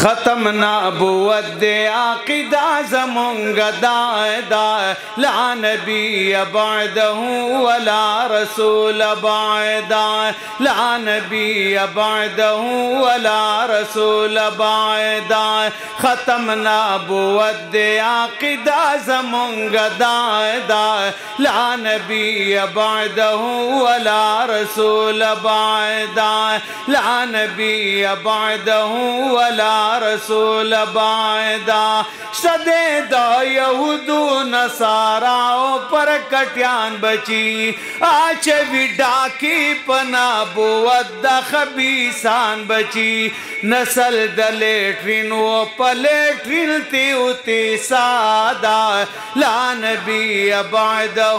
ختم نبوت دے عقیدہ زمونگ دا لا نبی بعدہ ولا رسول بعدہ لا نبی بعدہ ولا رسول بعدہ ختم نبوت دے عقیدہ زمونگ دا لا نبی بعدہ ولا رسول بعدہ لا نبی بعدہ ولا رسول بعدہ شدے دا یہودو نصاراؤ پر کٹیان بچی آچ ویڈا کی پنابوت دا خبیسان بچی نسل دا لیٹرین و پلیٹرین تیوتی سادا لا نبی بعدہ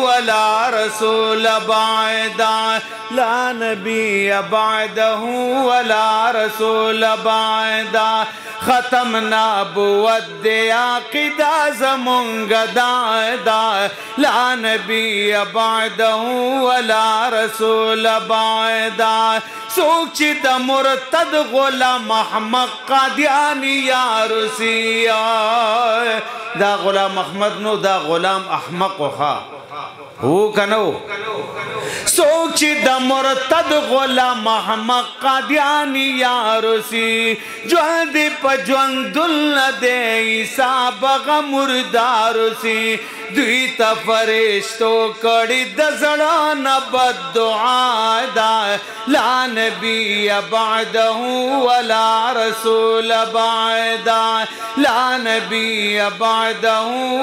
ولا رسول بعدہ لا نبی بعدہ ولا رسول بعدہ ختم نبوت دے عقیدہ زمونگ دا لا نبی بعدہ ولا رسول بعدہ سوچ دا مرتد غلام احمد قادیانی یا رسی دا غلام احمد نو دا غلام احمد خواہ ہو کنو سوچ دا مرتد غلام احمد قادیانی یا رسی جوند پا جوندل دے عیسیٰ بغا مردار سی دوی تا فرشتو کڑی دزڑان بد دعا دا لا نبی بعدہ ولا رسول بعدہ لا نبی بعدہ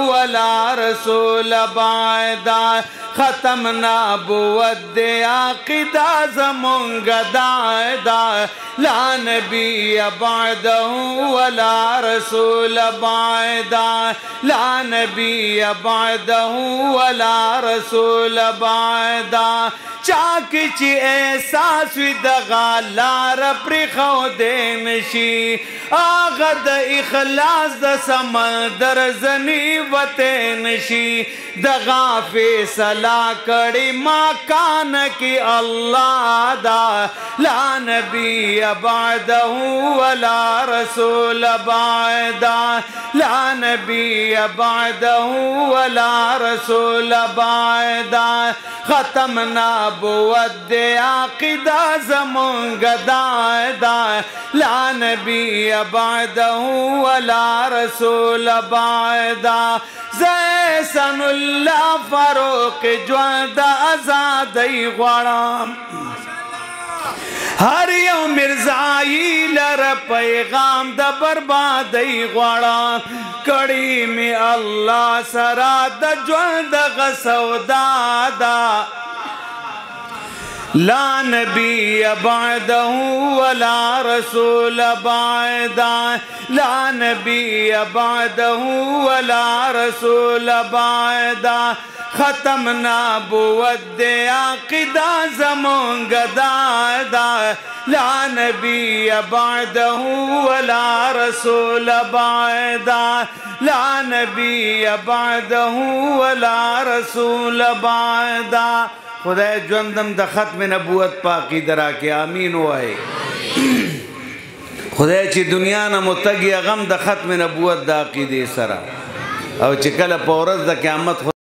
ولا رسول بعدہ ختم نبوت دے عقیدہ زمونگ دا لا نبی بعدہ ولا رسول بعدہ لا نبی بعدہ ولا رسول بعدہ چاکی چی احساس وی دغا لار پری خو دینشی آغا دا اخلاص دا سمندر زنی وطینشی دغا فیصلہ کڑی مکان کی اللہ دا لا نبی بعدہ ولا رسول بعدہ لا نبی بعدہ ولا رسول بعدہ ختم نبوت دے عقیدہ زمونگ دا لا نبی بعدہ ولا رسول بعدہ زیسن اللہ فاروق جوند ازادی غوارم ہر یو مرزائی لر پیغام دا بربادی غوارم کڑی میں اللہ سرا دا جوند غسودا دا لا نبی بعدہ ولا رسول بعدہ لا نبی بعدہ ولا رسول بعدہ ختم نبوت دے عقیدہ زمونگ دا لا نبی بعدہ ولا رسول بعدہ لا نبی بعدہ ولا رسول بعدہ خدای جوندم دا ختم نبوت پاکی درا کے آمین ہوئے خدای چی دنیا نا متگی غم دا ختم نبوت دا عقیدے سرا او چی کل پورز دا قیامت